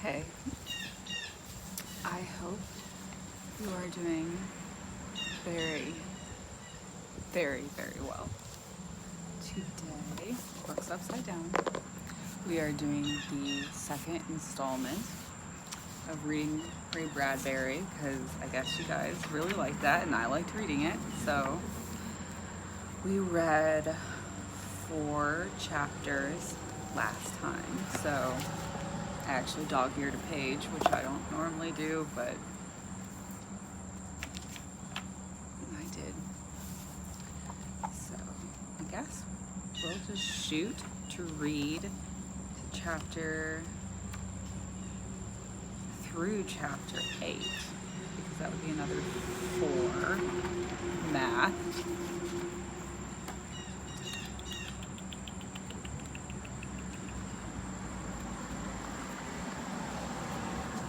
Hey, I hope you are doing very, very well. Today, books upside down, we are doing the second installment of reading Ray Bradbury because I guess you guys really like that and I liked reading it. So we read 4 chapters last time. So I actually dog-eared a page, which I don't normally do, but I did. So I guess we'll just shoot to read through chapter 8, because that would be another 4 math.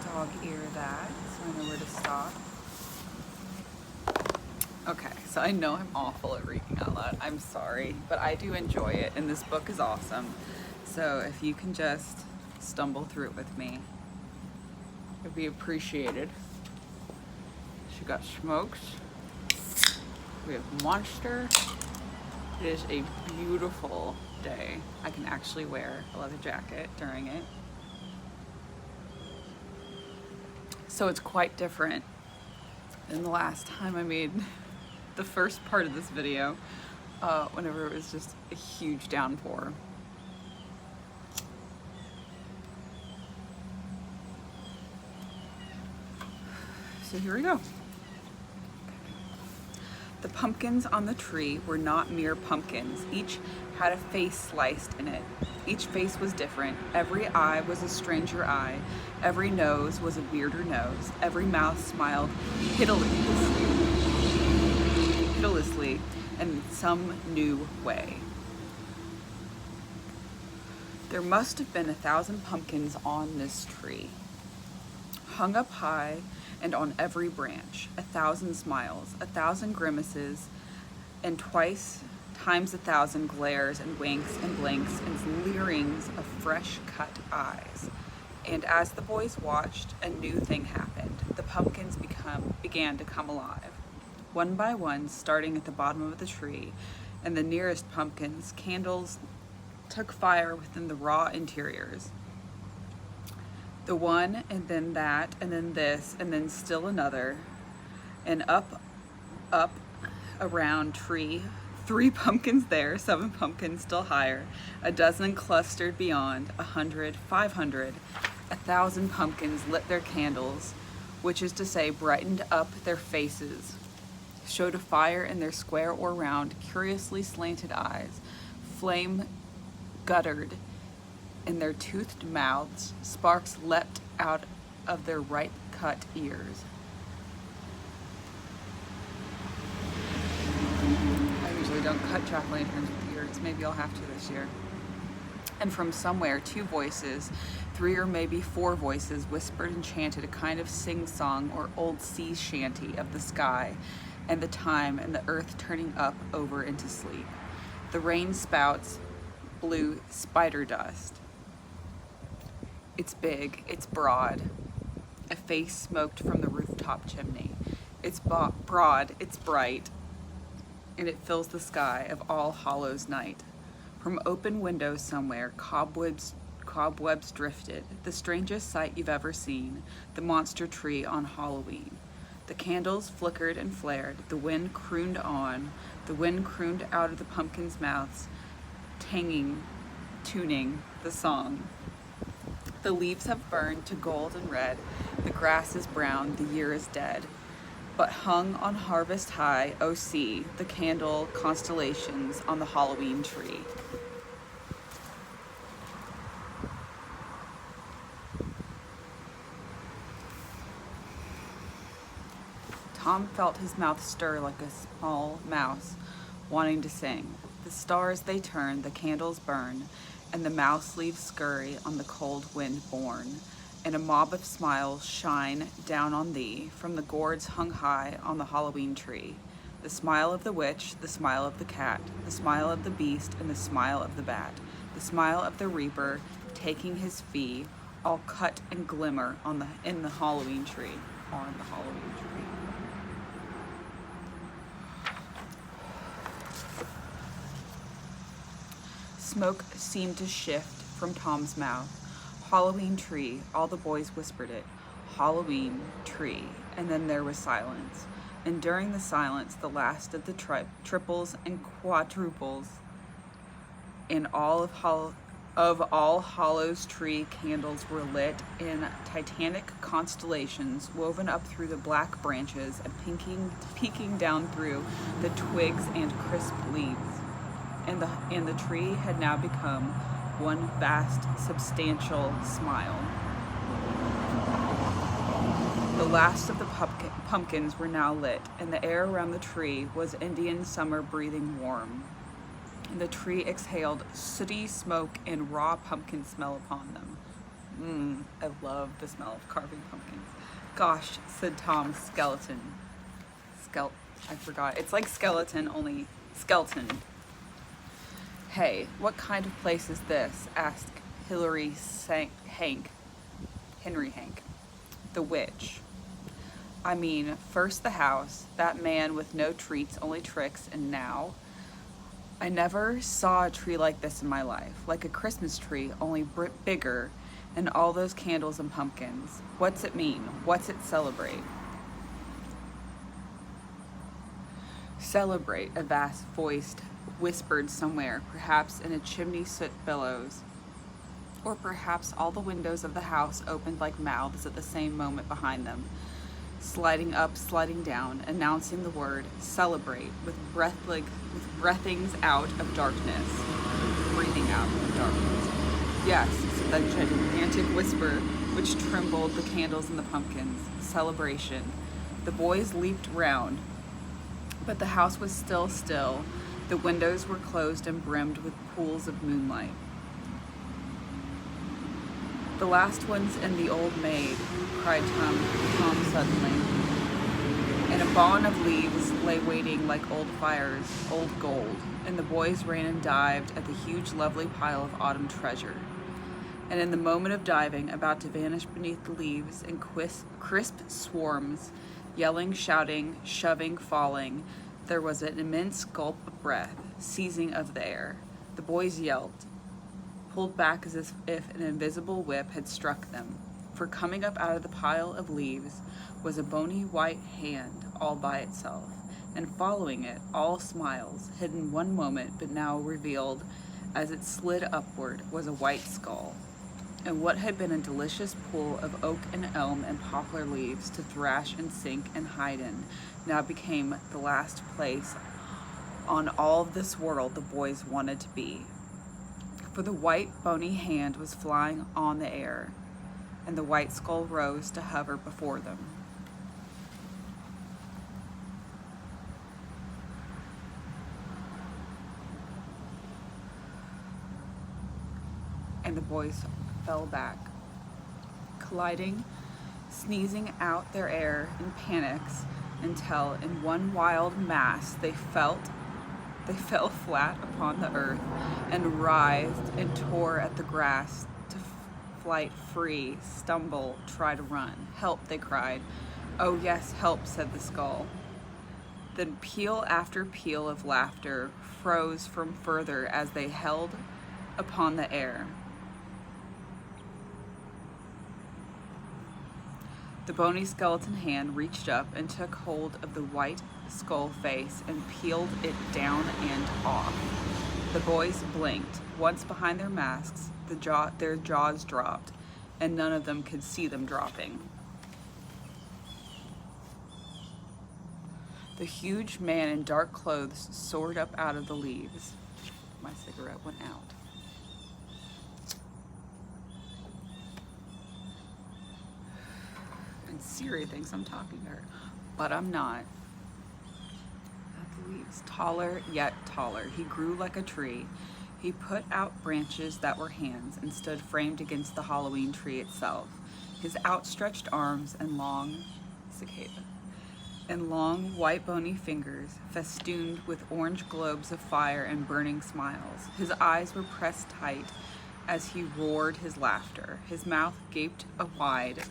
Dog ear that, so I know where to stop. Okay, so I know I'm awful at reading out loud. I'm sorry, but I do enjoy it, and this book is awesome. So if you can just stumble through it with me, it'd be appreciated. She got smoked. We have Monster. It is a beautiful day. I can actually wear a leather jacket during it. So it's quite different than the last time I made the first part of this video, whenever it was just a huge downpour. So here we go. The pumpkins on the tree were not mere pumpkins. Each had a face sliced in it. Each face was different. Every eye was a stranger eye. Every nose was a weirder nose. Every mouth smiled pitilessly in some new way. There must have been 1,000 pumpkins on this tree, hung up high and on every branch, 1,000 smiles, 1,000 grimaces, and twice times 1,000 glares and winks and blinks and leerings of fresh-cut eyes. And as the boys watched, a new thing happened. The pumpkins began to come alive, one by one, starting at the bottom of the tree, and the nearest pumpkins, candles took fire within the raw interiors. The one, and then that, and then this, and then still another, and up, around tree, 3 pumpkins there, 7 pumpkins still higher, a dozen clustered beyond, 100, 500, 1,000 pumpkins lit their candles, which is to say brightened up their faces, showed a fire in their square or round, curiously slanted eyes, flame guttered in their toothed mouths, sparks leapt out of their ripe-cut ears. I usually don't cut jack-o'-lanterns with ears. Maybe I'll have to this year. And from somewhere, 2 voices, 3 or maybe 4 voices, whispered and chanted a kind of sing-song or old sea shanty of the sky and the time and the earth turning up over into sleep. The rain spouts blew spider dust. It's big, it's broad. A face smoked from the rooftop chimney. It's broad, it's bright, and it fills the sky of All Hallows night. From open windows somewhere, cobwebs drifted, the strangest sight you've ever seen, the monster tree on Halloween. The candles flickered and flared, the wind crooned on, the wind crooned out of the pumpkins' mouths, tuning the song. The leaves have burned to gold and red, the grass is brown, the year is dead. But hung on harvest high, oh see, the candle constellations on the Halloween tree. Tom felt his mouth stir like a small mouse wanting to sing. The stars they turn, the candles burn, and the mouse leaves scurry on the cold wind borne, and a mob of smiles shine down on thee from the gourds hung high on the Halloween tree. The smile of the witch, the smile of the cat, the smile of the beast, and the smile of the bat, the smile of the reaper taking his fee, all cut and glimmer in the Halloween tree. On the Halloween tree. Smoke seemed to shift from Tom's mouth. Halloween tree, all the boys whispered it. Halloween tree. And then there was silence. And during the silence, the last of the triples and quadruples in all of All Hallows tree candles were lit in titanic constellations woven up through the black branches and peeking down through the twigs and crisp leaves. And the tree had now become one vast, substantial smile. The last of the pumpkins were now lit, and the air around the tree was Indian summer breathing warm. And the tree exhaled sooty smoke and raw pumpkin smell upon them. I love the smell of carving pumpkins. Gosh, said Tom, skeleton. I forgot. It's like skeleton, only skeleton. Hey, what kind of place is this? Asked Henry Hank, the witch. I mean, first the house, that man with no treats, only tricks, and now... I never saw a tree like this in my life, like a Christmas tree, only bigger, and all those candles and pumpkins. What's it mean? What's it celebrate? Celebrate, a vast voice whispered somewhere, perhaps in a chimney soot billows. Or perhaps all the windows of the house opened like mouths at the same moment behind them, sliding up, sliding down, announcing the word celebrate with breathings out of darkness. Breathing out of darkness. Yes, said that gigantic whisper which trembled the candles and the pumpkins. Celebration. The boys leaped round, but the house was still. The windows were closed and brimmed with pools of moonlight. The last one's in the old maid, cried Tom suddenly. And a bawn of leaves lay waiting like old fires, old gold, and the boys ran and dived at the huge lovely pile of autumn treasure. And in the moment of diving, about to vanish beneath the leaves in crisp swarms, yelling, shouting, shoving, falling, there was an immense gulp of breath, seizing of the air. The boys yelped, pulled back as if an invisible whip had struck them, for coming up out of the pile of leaves was a bony white hand all by itself, and following it, all smiles, hidden one moment but now revealed as it slid upward, was a white skull. And what had been a delicious pool of oak and elm and poplar leaves to thrash and sink and hide in, now became the last place on all of this world the boys wanted to be. For the white bony hand was flying on the air, and the white skull rose to hover before them. And the boys fell back, colliding, sneezing out their air in panics, until in one wild mass they fell flat upon the earth and writhed and tore at the grass to flight free, stumble, try to run. Help, they cried. Oh yes, help, said the skull. Then peal after peal of laughter froze from further as they held upon the air. The bony skeleton hand reached up and took hold of the white skull face and peeled it down and off. The boys blinked. Once behind their masks, their jaws dropped, and none of them could see them dropping. The huge man in dark clothes soared up out of the leaves. My cigarette went out. And Siri thinks I'm talking to her, but I'm not. The leaves, taller yet taller. He grew like a tree. He put out branches that were hands and stood framed against the Halloween tree itself. His outstretched arms and long white bony fingers festooned with orange globes of fire and burning smiles. His eyes were pressed tight as he roared his laughter. His mouth gaped wide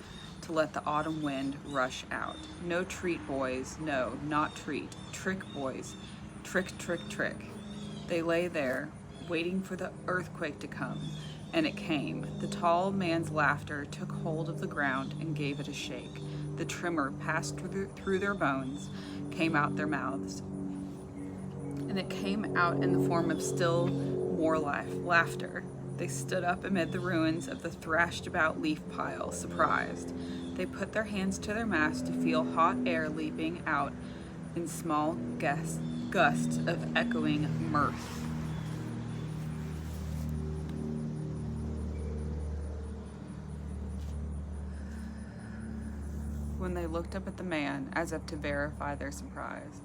to let the autumn wind rush out. No treat, boys, no, not treat. Trick, boys, trick, trick, trick. They lay there, waiting for the earthquake to come, and it came. The tall man's laughter took hold of the ground and gave it a shake. The tremor passed through their bones, came out their mouths, and it came out in the form of still more laughter. They stood up amid the ruins of the thrashed-about leaf pile, surprised. They put their hands to their masks to feel hot air leaping out in small gusts of echoing mirth. When they looked up at the man, as if to verify their surprise.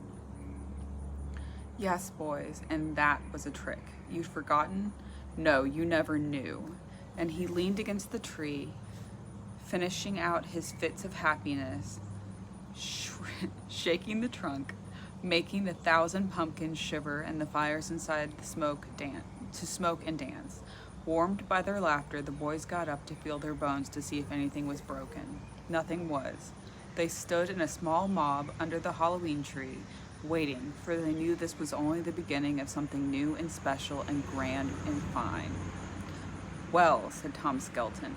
Yes, boys, and that was a trick. You'd forgotten? No, you never knew. And he leaned against the tree, finishing out his fits of happiness, shaking the trunk, making the 1,000 pumpkins shiver and the fires inside the smoke and dance. Warmed by their laughter, the boys got up to feel their bones to see if anything was broken. Nothing was. They stood in a small mob under the Halloween tree, waiting, for they knew this was only the beginning of something new and special and grand and fine. Well, said Tom Skelton.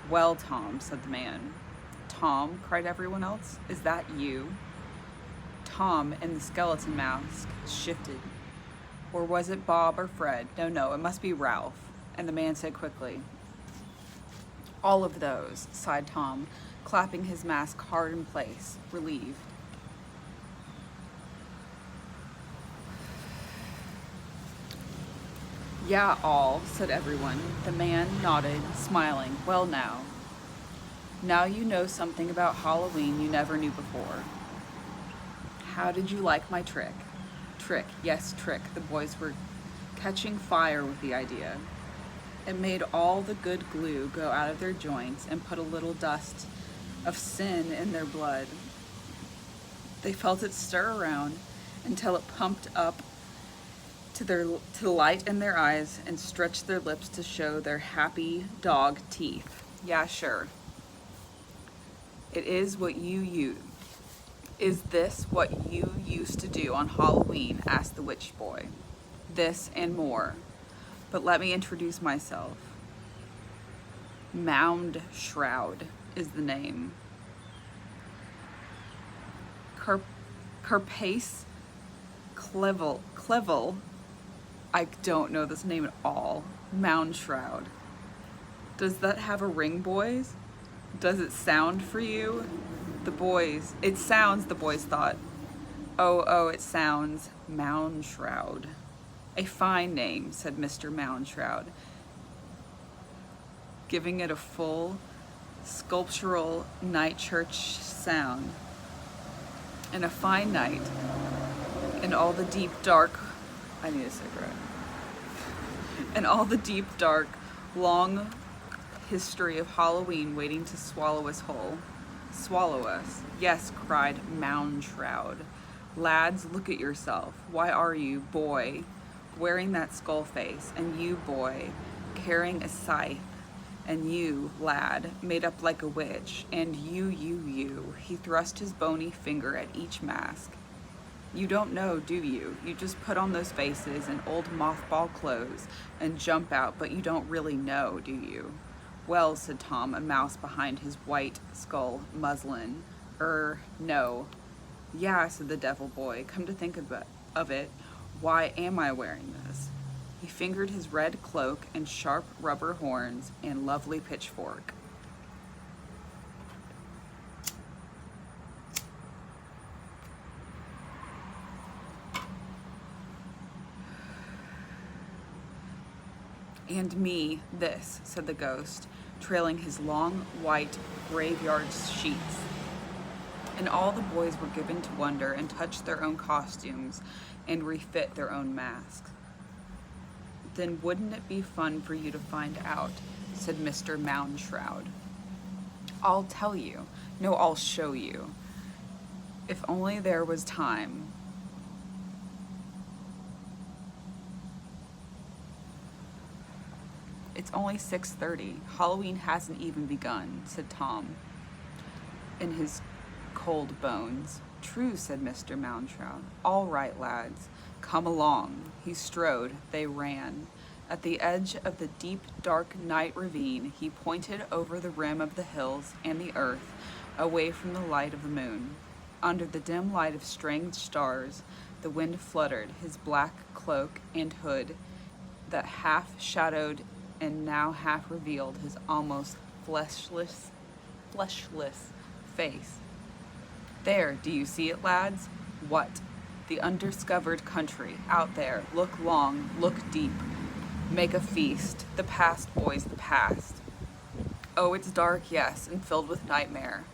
Well, Tom, said the man. Tom, cried everyone else, is that you? Tom in the skeleton mask shifted. Or was it Bob or Fred? No, it must be Ralph. And the man said quickly, all of those, sighed Tom, clapping his mask hard in place, relieved. Yeah, all, said everyone. The man nodded, smiling. Well now you know something about Halloween you never knew before. How did you like my trick? Trick, yes, trick. The boys were catching fire with the idea. It made all the good glue go out of their joints and put a little dust of sin in their blood. They felt it stir around until it pumped up to the light in their eyes and stretched their lips to show their happy dog teeth. Yeah, sure. It is what you use. Is this what you used to do on Halloween? Asked the witch boy. This and more. But let me introduce myself. Mound Shroud is the name. Carpace Clevel. I don't know this name at all. Mound Shroud. Does that have a ring, boys? Does it sound for you? It sounds, the boys thought. Oh, it sounds. Mound Shroud. A fine name, said Mr. Mound Shroud, giving it a full, sculptural night church sound. And a fine night, in all the deep dark, I need a cigarette. In all the deep dark, long history of Halloween waiting to swallow us whole. Swallow us. Yes, cried Mound Shroud. Lads, look at yourself. Why are you, boy, wearing that skull face, and you, boy, carrying a scythe, and you, lad, made up like a witch, and you, he thrust his bony finger at each mask. You don't know, do you? You just put on those faces and old mothball clothes and jump out, but you don't really know, do you? Well, said Tom, a mouse behind his white skull muslin. No. Yeah, said the devil boy, come to think of it, why am I wearing this? He fingered his red cloak and sharp rubber horns and lovely pitchfork. And me, this, said the ghost, trailing his long, white graveyard sheets. And all the boys were given to wonder and touch their own costumes and refit their own masks. Then wouldn't it be fun for you to find out, said Mr. Mound Shroud. I'll tell you. No, I'll show you. If only there was time. It's only 6:30. Halloween hasn't even begun, said Tom in his cold bones. True, said Mr. Moundstroud. All right, lads, come along. He strode. They ran. At the edge of the deep, dark night ravine, he pointed over the rim of the hills and the earth, away from the light of the moon. Under the dim light of strange stars, the wind fluttered his black cloak and hood that half shadowed and now half revealed his almost fleshless face. There, do you see it, lads? What? The undiscovered country, out there. Look long, look deep. Make a feast. The past, boys, the past. Oh, it's dark, yes, and filled with nightmare.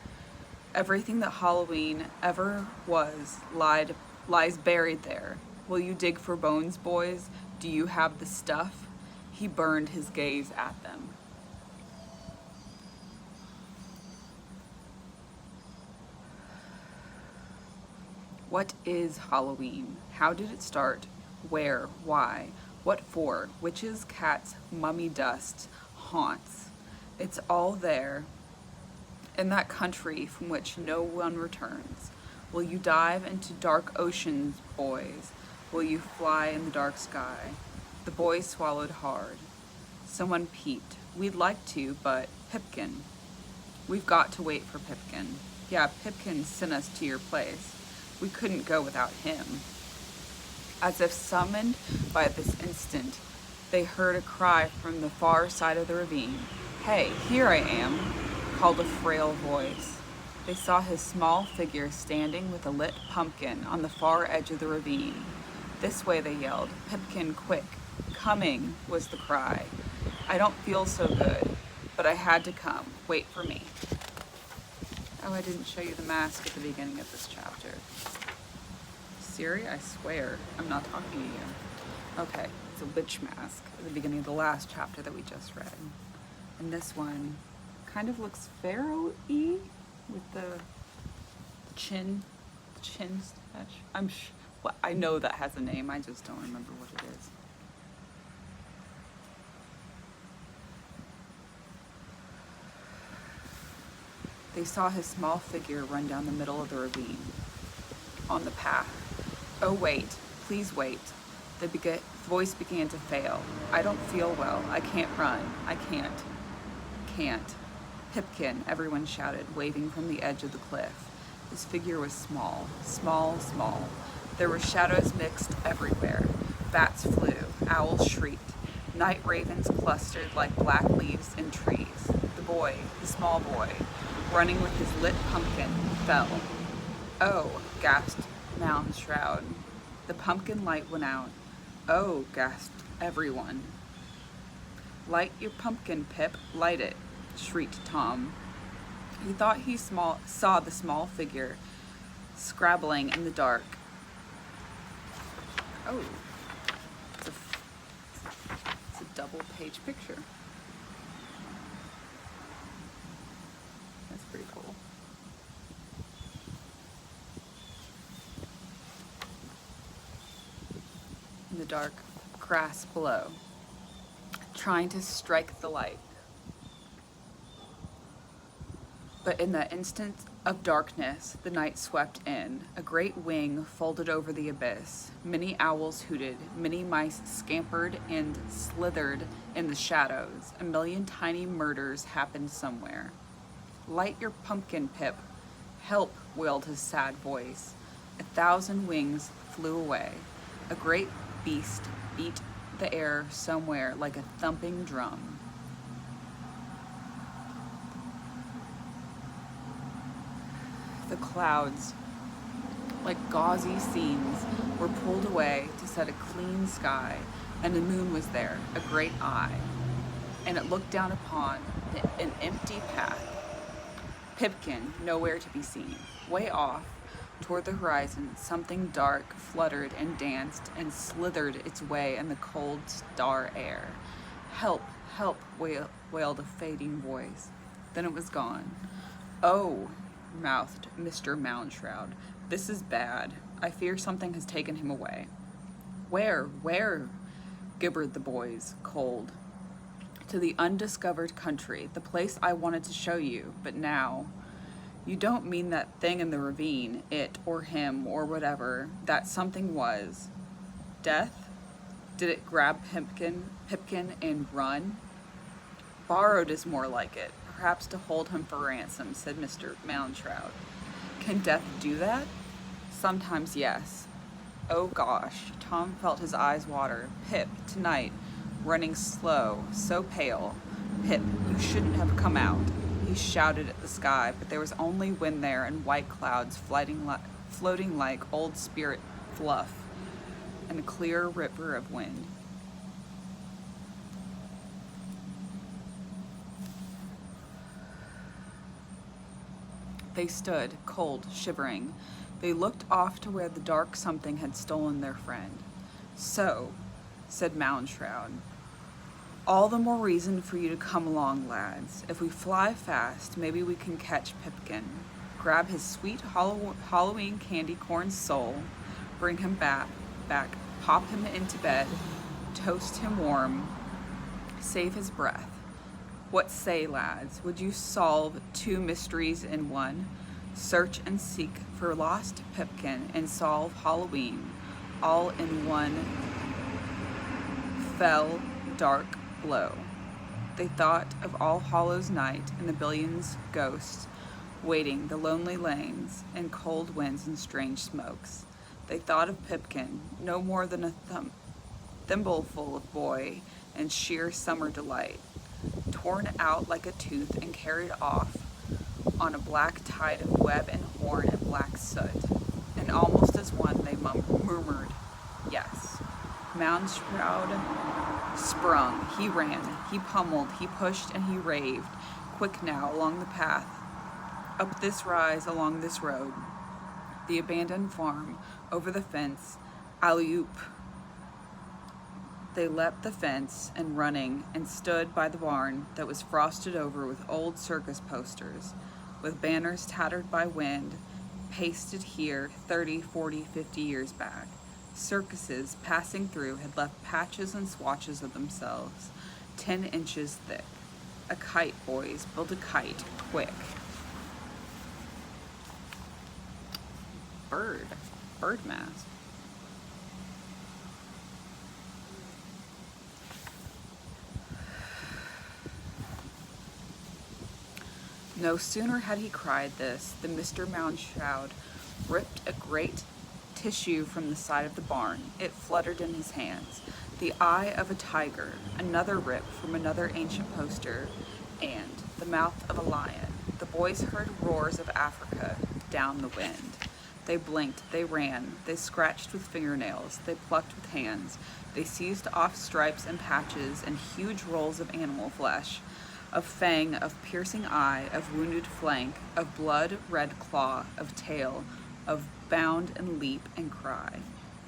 Everything that Halloween ever was lies buried there. Will you dig for bones, boys? Do you have the stuff? He burned his gaze at them. What is Halloween? How did it start? Where? Why? What for? Witches, cats, mummy dust, haunts. It's all there in that country from which no one returns. Will you dive into dark oceans, boys? Will you fly in the dark sky? The boys swallowed hard. Someone peeped. We'd like to, but Pipkin. We've got to wait for Pipkin. Yeah, Pipkin sent us to your place. We couldn't go without him. As if summoned by this instant, they heard a cry from the far side of the ravine. Hey, here I am, called a frail voice. They saw his small figure standing with a lit pumpkin on the far edge of the ravine. This way, they yelled. Pipkin, quick. Coming, was the cry. I don't feel so good, but I had to come. Wait for me. Oh, I didn't show you the mask at the beginning of this chapter. Siri, I swear, I'm not talking to you. Okay, it's a witch mask at the beginning of the last chapter that we just read. And this one kind of looks pharaoh-y with the chin sketch. Well, I know that has a name, I just don't remember what it is. They saw his small figure run down the middle of the ravine, on the path. Oh, wait, please wait. The voice began to fail. I don't feel well. I can't run. I can't. Can't. Pipkin, everyone shouted, waving from the edge of the cliff. His figure was small. There were shadows mixed everywhere. Bats flew. Owls shrieked. Night ravens clustered like black leaves in trees. The small boy, running with his lit pumpkin, fell. Oh, gasped Moundstroud. The pumpkin light went out. Oh, gasped everyone. Light your pumpkin, Pip, light it, shrieked Tom. He thought he saw the small figure scrabbling in the dark. Oh, it's a double-page picture. That's pretty cool. In the dark grass below, trying to strike the light. But in the instant of darkness, the night swept in. A great wing folded over the abyss. Many owls hooted, many mice scampered and slithered in the shadows. A million tiny murders happened somewhere. Light your pumpkin, Pip. Help, wailed his sad voice. 1,000 wings flew away. A great beast beat the air somewhere like a thumping drum. The clouds, like gauzy scenes, were pulled away to set a clean sky, and the moon was there, a great eye, and it looked down upon an empty path. Pipkin, nowhere to be seen. Way off, toward the horizon, something dark fluttered and danced and slithered its way in the cold star air. Help, help, wailed a fading voice. Then it was gone. Oh, mouthed Mr. Moundstroud. This is bad. I fear something has taken him away. Where? Gibbered the boys, cold. to the undiscovered country, the place I wanted to show you, but now. You don't mean that thing in the ravine, it or him or whatever, that something was. Death? Did it grab Pipkin and run? Borrowed is more like it, perhaps to hold him for ransom, said Mr. Moundshroud. Can death do that? Sometimes, yes. Oh gosh, Tom felt his eyes water. Pip, tonight, running slow, so pale. Pip, you shouldn't have come out. He shouted at the sky, but there was only wind there and white clouds floating like old spirit fluff, and a clear river of wind. They stood, cold, shivering. They looked off to where the dark something had stolen their friend. So, said Moundshroud, all the more reason for you to come along, lads. If we fly fast, maybe we can catch Pipkin, grab his sweet Halloween candy corn soul, bring him back, pop him into bed, toast him warm, save his breath. What say, lads? Would you solve two mysteries in one? Search and seek for lost Pipkin and solve Halloween, all in one fell, dark blow. They thought of All Hallows Night and the billions ghosts waiting the lonely lanes and cold winds and strange smokes. They thought of Pipkin, no more than a thimbleful of boy and sheer summer delight, torn out like a tooth and carried off on a black tide of web and horn and black soot. And almost as one they murmured, yes. Moundshroud sprung, he ran, he pummeled, he pushed, and he raved, quick now, along the path, up this rise, along this road, the abandoned farm, over the fence, alley-oop. They leapt the fence, and running, and stood by the barn that was frosted over with old circus posters, with banners tattered by wind, pasted here 30, 40, 50 years back. Circuses passing through had left patches and swatches of themselves, 10 inches thick. A kite, boys, build a kite, quick. Bird mask. No sooner had he cried this than Mr. Moundshroud ripped a great tissue from the side of the barn. It fluttered in his hands. The eye of a tiger, another rip from another ancient poster, and the mouth of a lion. The boys heard roars of Africa down the wind. They blinked, they ran, they scratched with fingernails, they plucked with hands, they seized off stripes and patches and huge rolls of animal flesh, of fang, of piercing eye, of wounded flank, of blood, red claw, of tail, of bound and leap and cry.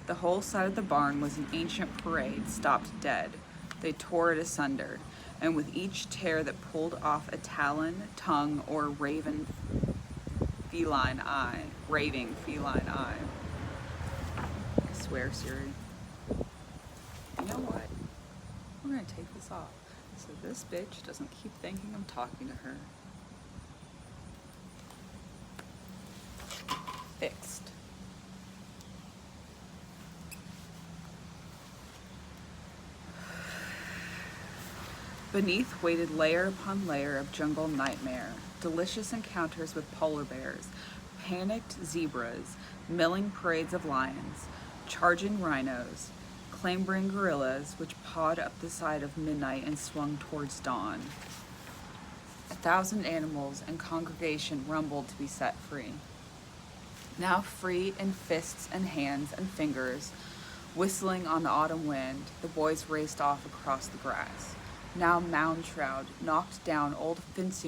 The whole side of the barn was an ancient parade, stopped dead. They tore it asunder, and with each tear that pulled off a talon, tongue, or raving feline eye. I swear, Siri. You know what? We're gonna take this off so this bitch doesn't keep thinking I'm talking to her. Fixed. Beneath waited layer upon layer of jungle nightmare, delicious encounters with polar bears, panicked zebras, milling parades of lions, charging rhinos, clambering gorillas which pawed up the side of midnight and swung towards dawn. 1,000 animals and congregation rumbled to be set free. Now free in fists and hands and fingers, whistling on the autumn wind, the boys raced off across the grass. Now Moundshroud knocked down old fence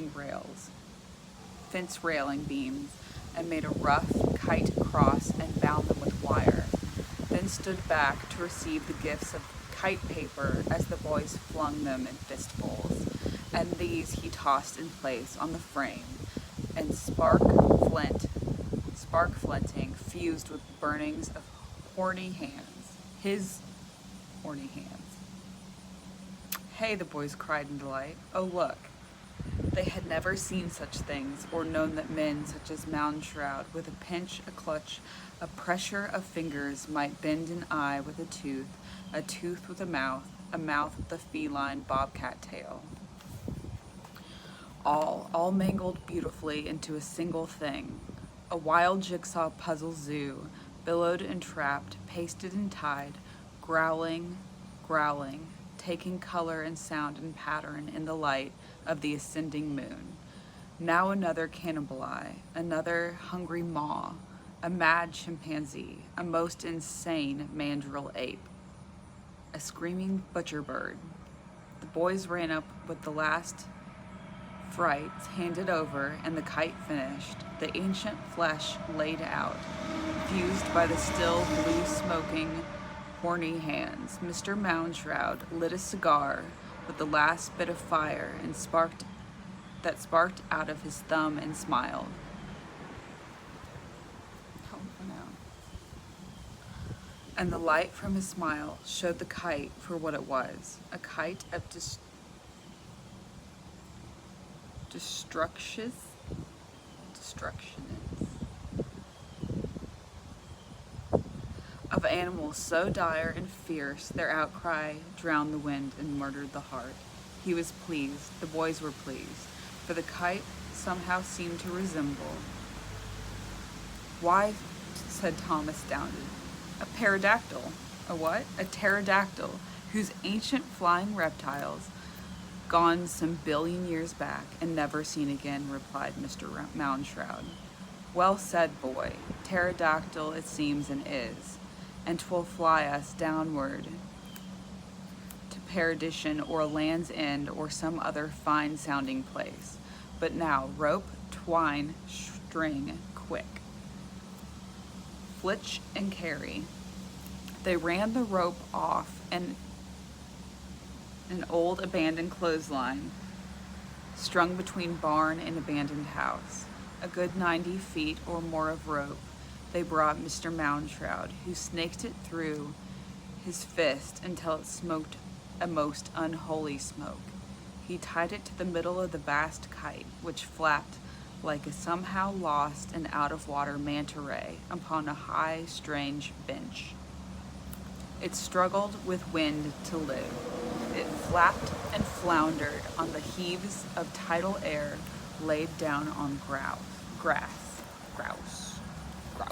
railing beams, and made a rough kite cross and bound them with wire, then stood back to receive the gifts of kite paper as the boys flung them in fistfuls, and these he tossed in place on the frame, and spark flinting fused with burnings of his horny hands. Hey, the boys cried in delight. Oh, look. They had never seen such things, or known that men such as Moundshroud, with a pinch, a clutch, a pressure of fingers, might bend an eye with a tooth with a mouth with a feline bobcat tail. All mangled beautifully into a single thing. A wild jigsaw puzzle zoo, billowed and trapped, pasted and tied, growling, taking color and sound and pattern in the light of the ascending moon. Now another cannibal eye, another hungry maw, a mad chimpanzee, a most insane mandrill ape, a screaming butcher bird. The boys ran up with the last frights handed over and the kite finished, the ancient flesh laid out, fused by the still blue smoking, horny hands. Mr. Moundshroud lit a cigar with the last bit of fire and sparked out of his thumb and smiled. Oh, no. And the light from his smile showed the kite for what it was, a kite of destruction, of animals so dire and fierce their outcry drowned the wind and murdered the heart. He was pleased, the boys were pleased, for the kite somehow seemed to resemble. Why, said Tom astounded, a pterodactyl. A what? A pterodactyl, whose ancient flying reptiles gone some billion years back and never seen again, replied Mr. Moundshroud. Well said, boy. Pterodactyl it seems and is, and 'twill fly us downward to perdition or Land's End or some other fine-sounding place. But now, rope, twine, string, quick. Flitch and carry. They ran the rope off and an old abandoned clothesline strung between barn and abandoned house. A good 90 feet or more of rope they brought Mr. Moundshroud, who snaked it through his fist until it smoked a most unholy smoke. He tied it to the middle of the vast kite, which flapped like a somehow lost and out-of-water manta ray upon a high, strange bench. It struggled with wind to live. It flapped and floundered on the heaves of tidal air laid down on grouse. I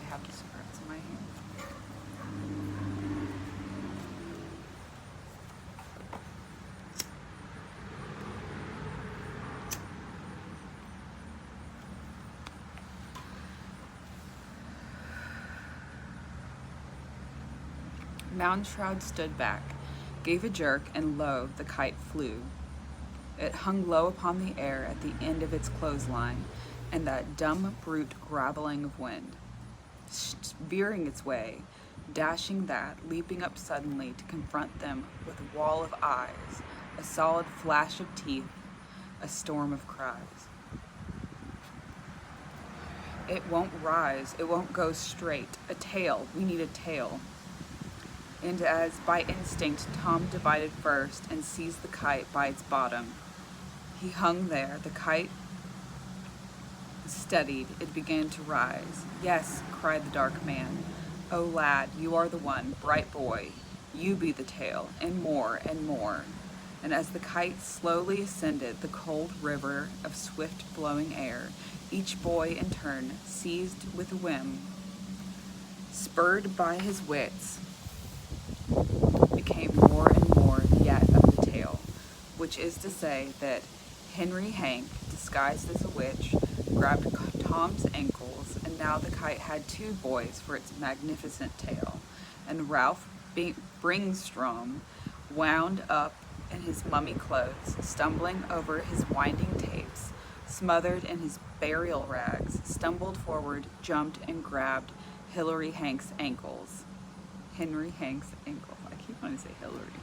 have the cigarettes in my hand. Moundshroud stood back, gave a jerk, and lo, the kite flew. It hung low upon the air at the end of its clothesline, and that dumb brute grappling of wind, veering its way, dashing that, leaping up suddenly to confront them with a wall of eyes, a solid flash of teeth, a storm of cries. It won't rise, it won't go straight. A tail, we need a tail. And as by instinct Tom divided first and seized the kite by its bottom. He hung there, the kite steadied, it began to rise. Yes, cried the dark man. Oh lad, you are the one, bright boy. You be the tail, and more and more. And as the kite slowly ascended the cold river of swift blowing air, each boy in turn, seized with a whim, spurred by his wits, became more and more yet of the tail, which is to say that Henry Hank, disguised as a witch, grabbed Tom's ankles, and now the kite had two boys for its magnificent tail, and Ralph Bringstrom, wound up in his mummy clothes, stumbling over his winding tapes, smothered in his burial rags, stumbled forward, jumped, and grabbed Henry Hank's ankles. I keep wanting to say Hillary.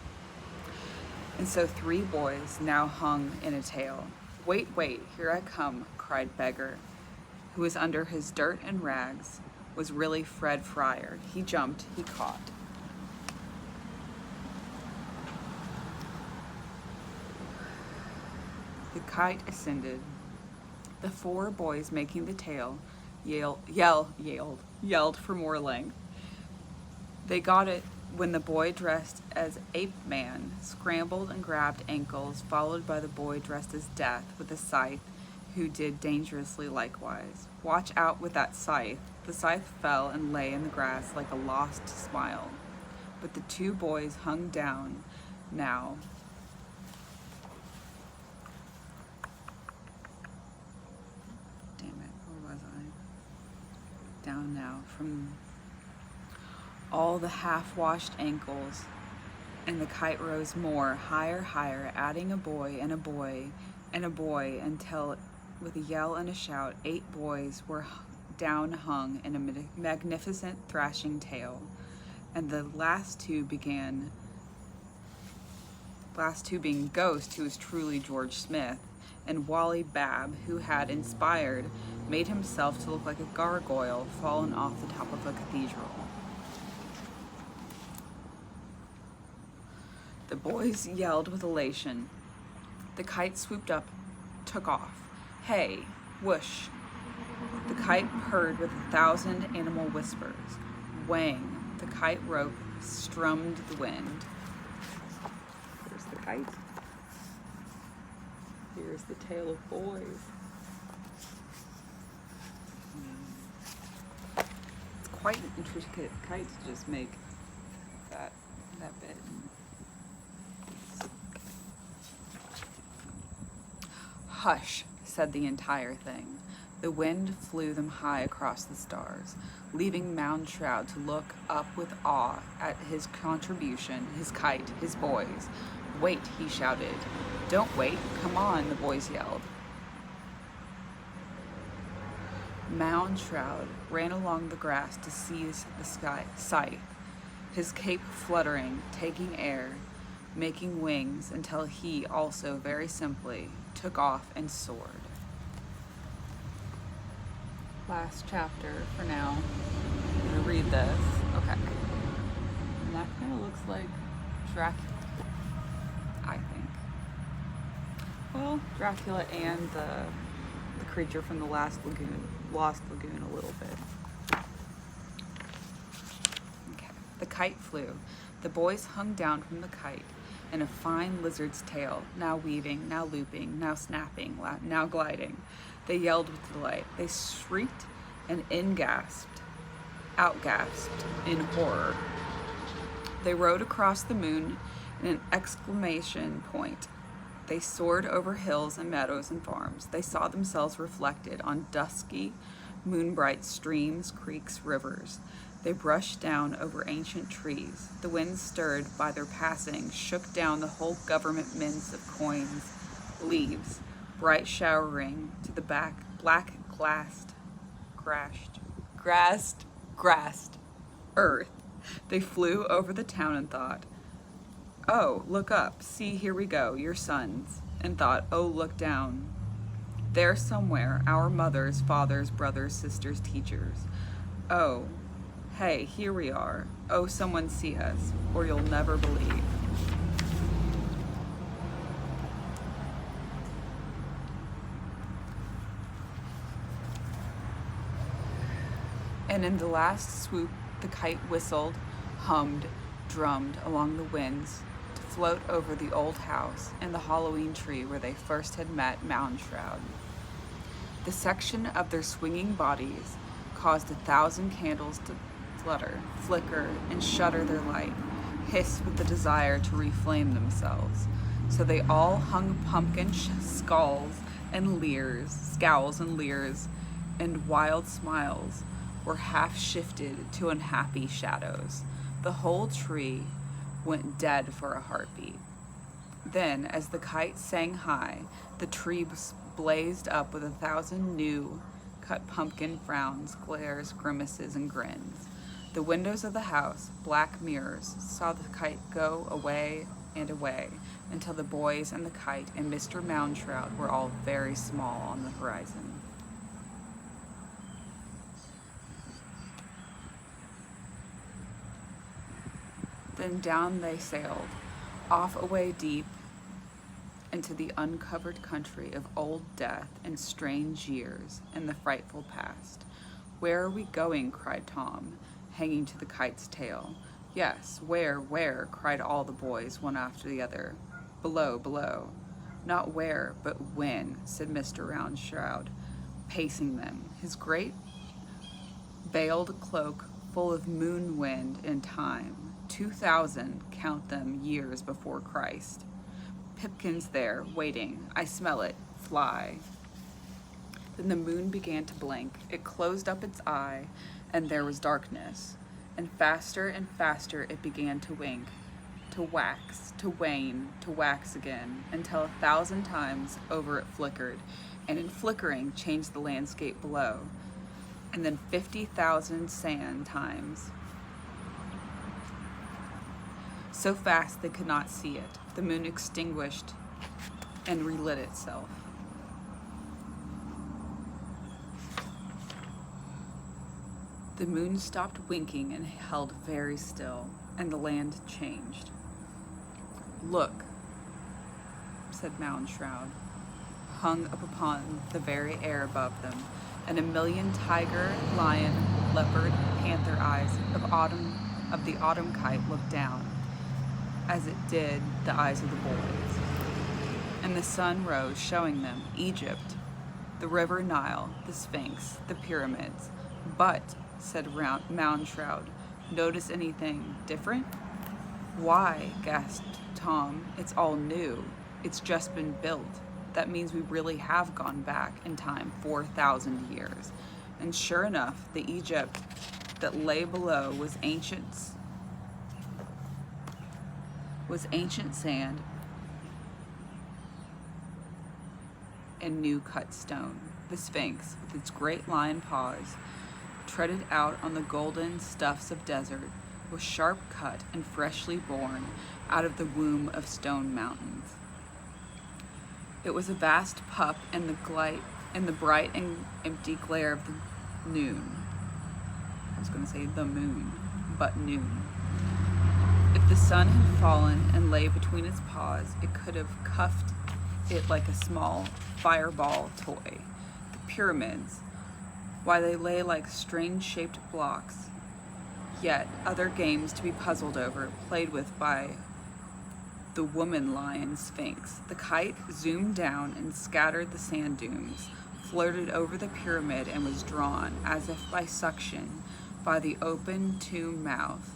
And so three boys now hung in a tail. Wait, here I come, cried Beggar, who was under his dirt and rags, was really Fred Fryer. He jumped, he caught. The kite ascended. The four boys making the tail yelled for more length. They got it when the boy dressed as Ape Man scrambled and grabbed ankles, followed by the boy dressed as Death with a scythe, who did dangerously likewise. Watch out with that scythe. The scythe fell and lay in the grass like a lost smile. But the two boys hung down now. Damn it, where was I? Down now from all the half-washed ankles, and the kite rose more, higher, higher, adding a boy and a boy and a boy, until with a yell and a shout, 8 boys were down hung in a magnificent thrashing tale. And the last two being Ghost, who was truly George Smith, and Wally Babb, who had inspired, made himself to look like a gargoyle fallen off the top of a cathedral. The boys yelled with elation. The kite swooped up, took off. Hey, whoosh. The kite purred with 1,000 animal whispers. Wang, the kite rope strummed the wind. Here's the kite. Here's the tale of boys. It's quite an intricate kite to just make that bit. Hush, said the entire thing. The wind flew them high across the stars, leaving Mound Shroud to look up with awe at his contribution, his kite, his boys. Wait, he shouted. Don't wait, come on, the boys yelled. Mound Shroud ran along the grass to seize the scythe, his cape fluttering, taking air, making wings, until he also, very simply, took off and soared. Last chapter for now. I'm gonna read this. Okay. And that kind of looks like Dracula, I think. Well, Dracula and the creature from the Lost Lagoon a little bit. Okay. The kite flew. The boys hung down from the kite in a fine lizard's tail, now weaving, now looping, now snapping, now gliding. They yelled with delight. They shrieked and outgasped in horror. They rode across the moon in an exclamation point. They soared over hills and meadows and farms. They saw themselves reflected on dusky, moonbright streams, creeks, rivers. They brushed down over ancient trees. The wind stirred by their passing, shook down the whole government mints of coins, leaves, bright showering to the black grassed earth. They flew over the town and thought, oh, look up, see, here we go, your sons. And thought, oh, look down. There somewhere, our mothers, fathers, brothers, sisters, teachers. Oh, hey, here we are. Oh, someone see us, or you'll never believe. And in the last swoop, the kite whistled, hummed, drummed along the winds to float over the old house and the Halloween tree where they first had met Mound Shroud. The section of their swinging bodies caused 1,000 candles to flicker, and shudder their light, hiss with the desire to reflame themselves. So they all hung pumpkin scowls and leers, and wild smiles were half shifted to unhappy shadows. The whole tree went dead for a heartbeat. Then, as the kite sang high, the tree blazed up with 1,000 new cut pumpkin frowns, glares, grimaces, and grins. The windows of the house, black mirrors, saw the kite go away and away, until the boys and the kite and Mr. Mound Shroud were all very small on the horizon. Then down they sailed, off away deep into the uncovered country of old death and strange years and the frightful past. Where are we going? Cried Tom, hanging to the kite's tail. Yes, where? Cried all the boys, one after the other. Below, below. Not where, but when, said Mr. Roundshroud, pacing them, his great veiled cloak full of moon wind and time. 2,000, count them, years before Christ. Pipkin's there, waiting. I smell it. Fly. Then the moon began to blink. It closed up its eye, and there was darkness. And faster it began to wink, to wax, to wane, to wax again, until 1,000 times over it flickered, and in flickering changed the landscape below. And then 50,000 sand times. So fast they could not see it. The moon extinguished and relit itself. The moon stopped winking and held very still, and the land changed. Look, said Moundshroud, hung up upon the very air above them, and a million tiger, lion, leopard, panther eyes of the autumn kite looked down, as it did the eyes of the boys. And the sun rose, showing them Egypt, the river Nile, the Sphinx, the pyramids. But, said Moundshroud, notice anything different? Why, gasped Tom, it's all new. It's just been built. That means we really have gone back in time 4,000 years. And sure enough, the Egypt that lay below was ancient sand and new cut stone. The Sphinx, with its great lion paws, treaded out on the golden stuffs of desert, was sharp cut and freshly born out of the womb of stone mountains. It was a vast pup in the bright and empty glare of the noon. I was going to say the moon, but noon. If the sun had fallen and lay between its paws, it could have cuffed it like a small fireball toy. The pyramids, why they lay like strange-shaped blocks, yet other games to be puzzled over, played with by the woman-lion Sphinx. The kite zoomed down and scattered the sand dunes, floated over the pyramid, and was drawn, as if by suction, by the open tomb mouth,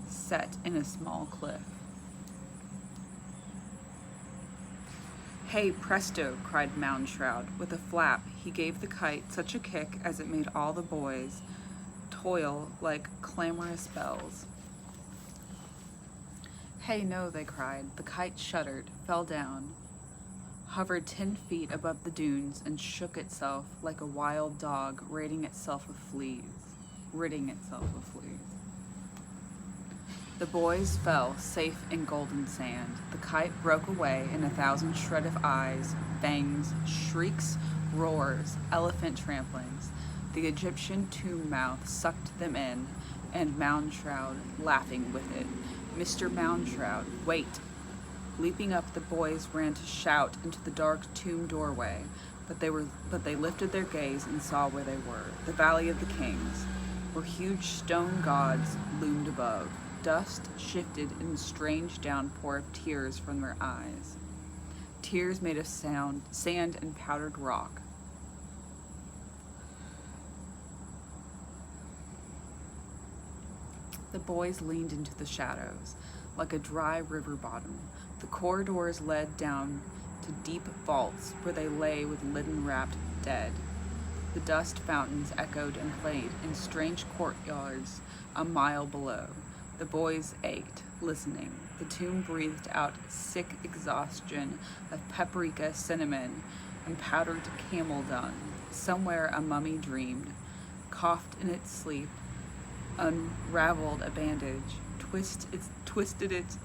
set in a small cliff. Hey, presto, cried Moundshroud. With a flap, he gave the kite such a kick as it made all the boys toil like clamorous bells. Hey, no, they cried. The kite shuddered, fell down, hovered 10 feet above the dunes, and shook itself like a wild dog ridding itself of fleas. The boys fell safe in golden sand. The kite broke away in 1,000 shred of eyes, bangs, shrieks, roars, elephant tramplings. The Egyptian tomb mouth sucked them in, and Moundshroud laughing with it. Mr. Moundshroud, wait! Leaping up, the boys ran to shout into the dark tomb doorway, but they lifted their gaze and saw where they were, the Valley of the Kings, where huge stone gods loomed above. Dust shifted in a strange downpour of tears from their eyes. Tears made of sand and powdered rock. The boys leaned into the shadows, like a dry river bottom. The corridors led down to deep vaults where they lay with linen-wrapped dead. The dust fountains echoed and played in strange courtyards a mile below. The boys ached, listening. The tomb breathed out sick exhaustion of paprika, cinnamon, and powdered camel dung. Somewhere a mummy dreamed, coughed in its sleep, unraveled a bandage, twisted its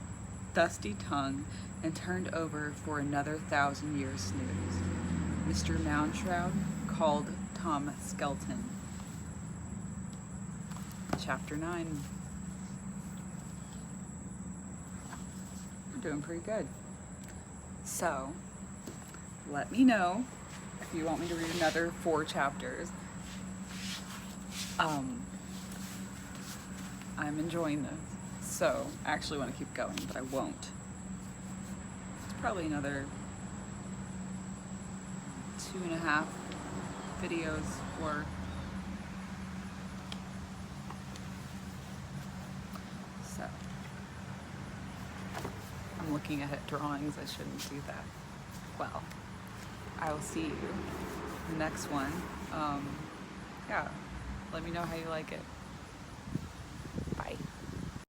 dusty tongue, and turned over for another 1,000-year snooze. Mr. Moundshroud called Tom Skelton. Chapter 9. We're doing pretty good. So, let me know if you want me to read another 4 chapters. I'm enjoying this, so I actually want to keep going, but I won't. It's probably another 2.5 videos worth. So I'm looking at drawings. I shouldn't do that. Well, I will see you in the next one. Yeah, let me know how you like it.